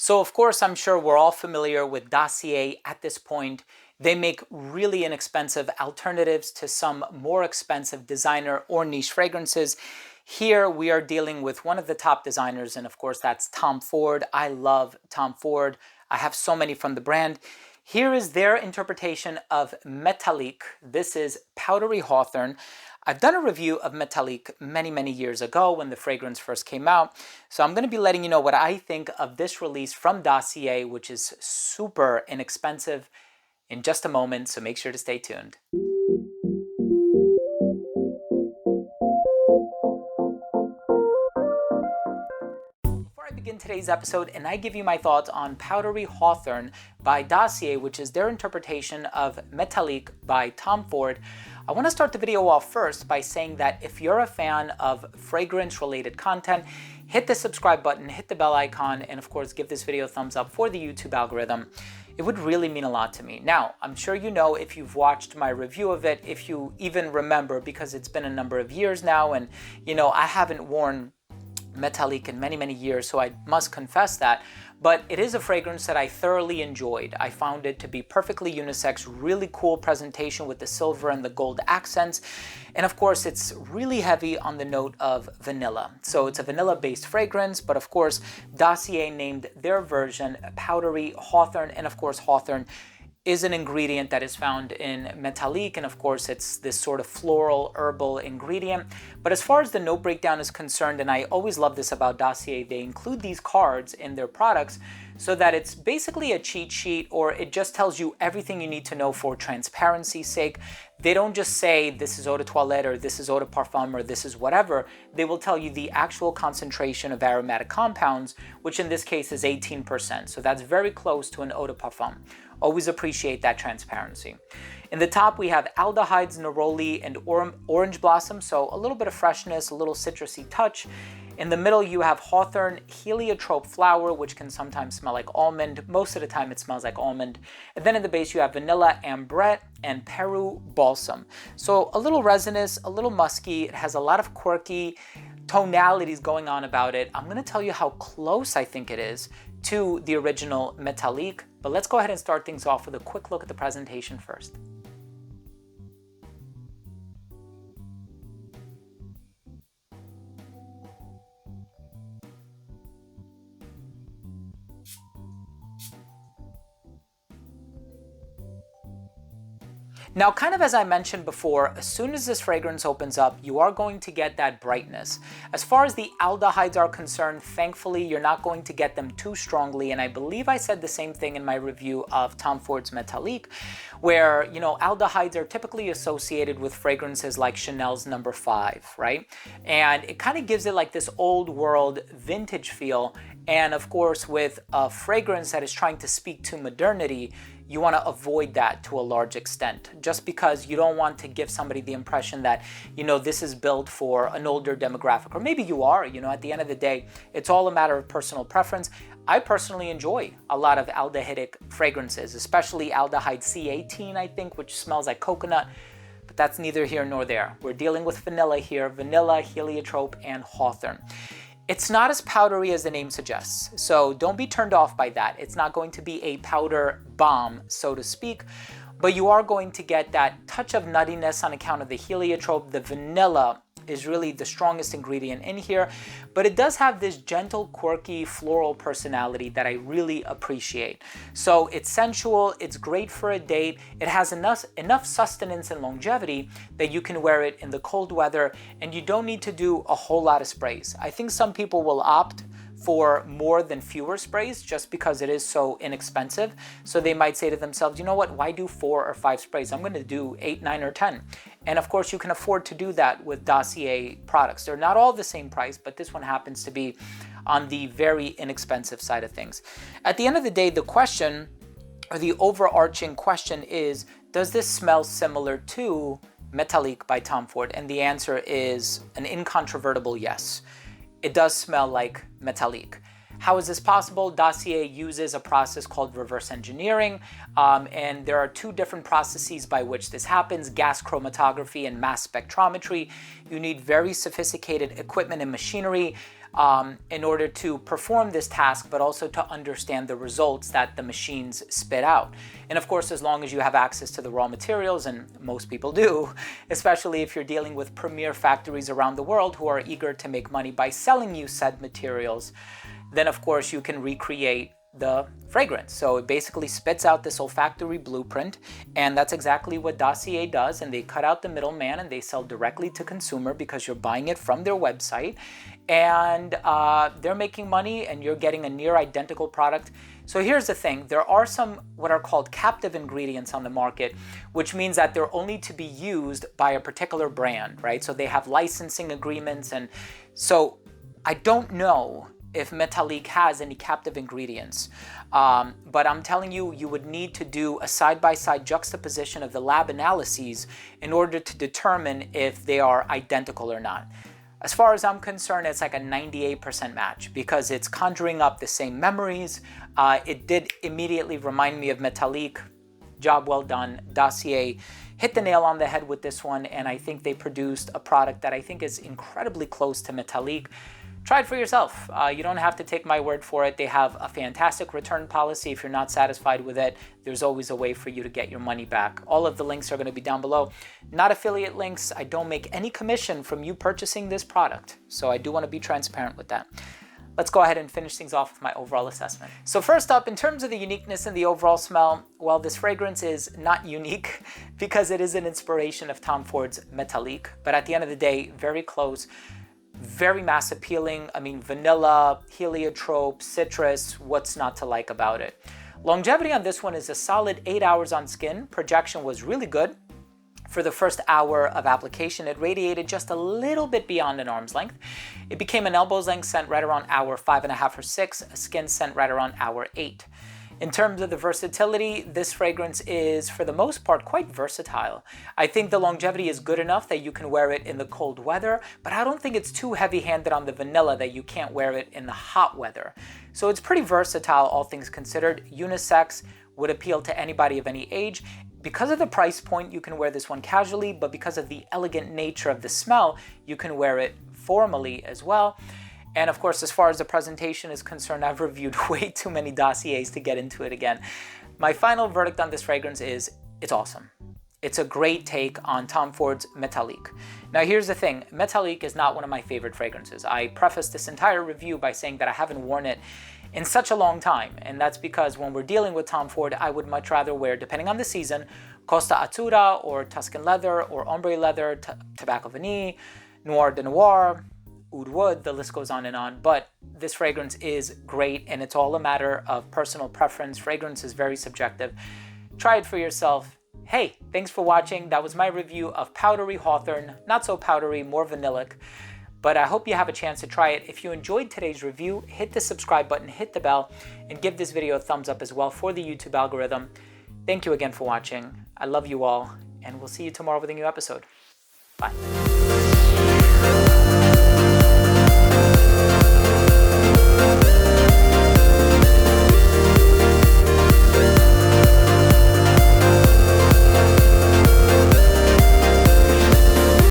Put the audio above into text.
So of course, I'm sure we're all familiar with Dossier at this point. They make really inexpensive alternatives to some more expensive designer or niche fragrances. Here we are dealing with one of the top designers, and of course that's Tom Ford. I love Tom Ford. I have so many from the brand. Here is their interpretation of Metallique. This is Powdery Hawthorne. I've done a review of Metallique many years ago when the fragrance first came out. So I'm going to be letting you know what I think of this release from Dossier, which is super inexpensive, in just a moment. So make sure to stay tuned. Before I begin today's episode and I give you my thoughts on Powdery Hawthorne by Dossier, which is their interpretation of Metallique by Tom Ford, I want to start the video off first by saying that if you're a fan of fragrance-related content, hit the subscribe button, hit the bell icon, and of course give this video a thumbs up for the YouTube algorithm. It would really mean a lot to me. Now, I'm sure you know if you've watched my review of it, if you even remember, because it's been a number of years now, and I haven't worn Metallique in many years, so I must confess that. But it is a fragrance that I thoroughly enjoyed. I found it to be perfectly unisex, really cool presentation with the silver and the gold accents. And of course, it's really heavy on the note of vanilla. So it's a vanilla-based fragrance, but of course, Dossier named their version Powdery Hawthorne. And of course, Hawthorne is an ingredient that is found in Metallique, and of course it's this sort of floral herbal ingredient. But as far as the note breakdown is concerned, and I always love this about Dossier, they include these cards in their products so that it's basically a cheat sheet, or it just tells you everything you need to know for transparency's sake. They don't just say this is eau de toilette or this is eau de parfum or this is whatever. They will tell you the actual concentration of aromatic compounds, which in this case is 18%. So that's very close to an eau de parfum. Always appreciate that transparency. In the top, we have aldehydes, neroli, and orange blossom, so a little bit of freshness, a little citrusy touch. In the middle, you have hawthorn heliotrope flower, which can sometimes smell like almond. Most of the time, it smells like almond. And then in the base, you have vanilla, ambrette, and Peru balsam. So a little resinous, a little musky. It has a lot of quirky tonalities going on about it. I'm going to tell you how close I think it is to the original Metallique, but let's go ahead and start things off with a quick look at the presentation first. Now, kind of as I mentioned before, as soon as this fragrance opens up, you are going to get that brightness. As far as the aldehydes are concerned, thankfully, you're not going to get them too strongly. And I believe I said the same thing in my review of Tom Ford's Metallique, where, aldehydes are typically associated with fragrances like Chanel's No. 5, right? And it kind of gives it like this old world vintage feel. And of course, with a fragrance that is trying to speak to modernity, you want to avoid that to a large extent, just because you don't want to give somebody the impression that, this is built for an older demographic, or maybe you are, at the end of the day, it's all a matter of personal preference. I personally enjoy a lot of aldehydic fragrances, especially aldehyde C18, I think, which smells like coconut, but that's neither here nor there. We're dealing with vanilla here, vanilla, heliotrope, and hawthorn. It's not as powdery as the name suggests, so don't be turned off by that. It's not going to be a powder bomb, so to speak, but you are going to get that touch of nuttiness on account of the heliotrope. The vanilla is really the strongest ingredient in here, but it does have this gentle, quirky, floral personality that I really appreciate. So it's sensual, it's great for a date, it has enough sustenance and longevity that you can wear it in the cold weather, and you don't need to do a whole lot of sprays. I think some people will opt for more than fewer sprays just because it is so inexpensive. So they might say to themselves, you know what, why do 4 or 5 sprays? I'm going to do 8, 9, or 10. And of course, you can afford to do that with Dossier products. They're not all the same price, but this one happens to be on the very inexpensive side of things. At the end of the day, the question, or the overarching question is, does this smell similar to Metallique by Tom Ford? And the answer is an incontrovertible yes. It does smell like Metallique. How is this possible? Dossier uses a process called reverse engineering, and there are 2 different processes by which this happens: gas chromatography and mass spectrometry. You need very sophisticated equipment and machinery. in order to perform this task, but also to understand the results that the machines spit out. And of course, as long as you have access to the raw materials, and most people do, especially if you're dealing with premier factories around the world who are eager to make money by selling you said materials, then of course you can recreate the fragrance. So it basically spits out this olfactory blueprint, and that's exactly what Dossier does. And they cut out the middleman and they sell directly to consumer because you're buying it from their website, and they're making money and you're getting a near identical product. So here's the thing, there are some what are called captive ingredients on the market, which means that they're only to be used by a particular brand, right? So they have licensing agreements, and so I don't know if Metallique has any captive ingredients. But I'm telling you, you would need to do a side-by-side juxtaposition of the lab analyses in order to determine if they are identical or not. As far as I'm concerned, it's like a 98% match because it's conjuring up the same memories. It did immediately remind me of Metallique. Job well done. Dossier hit the nail on the head with this one, and I think they produced a product that I think is incredibly close to Metallique. Try it for yourself. You don't have to take my word for it. They have a fantastic return policy. If you're not satisfied with it, there's always a way for you to get your money back. All of the links are going to be down below. Not affiliate links. I don't make any commission from you purchasing this product. So I do want to be transparent with that. Let's go ahead and finish things off with my overall assessment. So first up, in terms of the uniqueness and the overall smell, well, this fragrance is not unique because it is an inspiration of Tom Ford's Metallique. But at the end of the day, very close. Very mass appealing. I mean, vanilla, heliotrope, citrus, what's not to like about it? Longevity on this one is a solid 8 hours on skin. Projection was really good. For the first hour of application, it radiated just a little bit beyond an arm's length. It became an elbow's length scent right around hour 5.5 or 6, a skin scent right around hour 8. In terms of the versatility, this fragrance is, for the most part, quite versatile. I think the longevity is good enough that you can wear it in the cold weather, but I don't think it's too heavy-handed on the vanilla that you can't wear it in the hot weather. So it's pretty versatile, all things considered. Unisex, would appeal to anybody of any age. Because of the price point, you can wear this one casually, but because of the elegant nature of the smell, you can wear it formally as well. And of course, as far as the presentation is concerned, I've reviewed way too many dossiers to get into it again. My final verdict on this fragrance is, it's awesome. It's a great take on Tom Ford's Metallique. Now here's the thing, Metallique is not one of my favorite fragrances. I prefaced this entire review by saying that I haven't worn it in such a long time, and that's because when we're dealing with Tom Ford, I would much rather wear, depending on the season, Costa Azzurra or Tuscan leather or ombre leather, Tobacco Vanille, Noir de Noir, Oud Wood, the list goes on and on. But this fragrance is great, and it's all a matter of personal preference. Fragrance is very subjective. Try it for yourself. Hey, thanks for watching. That was my review of Powdery Hawthorne. Not so powdery, more vanillic. But I hope you have a chance to try it. If you enjoyed today's review, hit the subscribe button, hit the bell, and give this video a thumbs up as well for the YouTube algorithm. Thank you again for watching. I love you all, and we'll see you tomorrow with a new episode. Bye.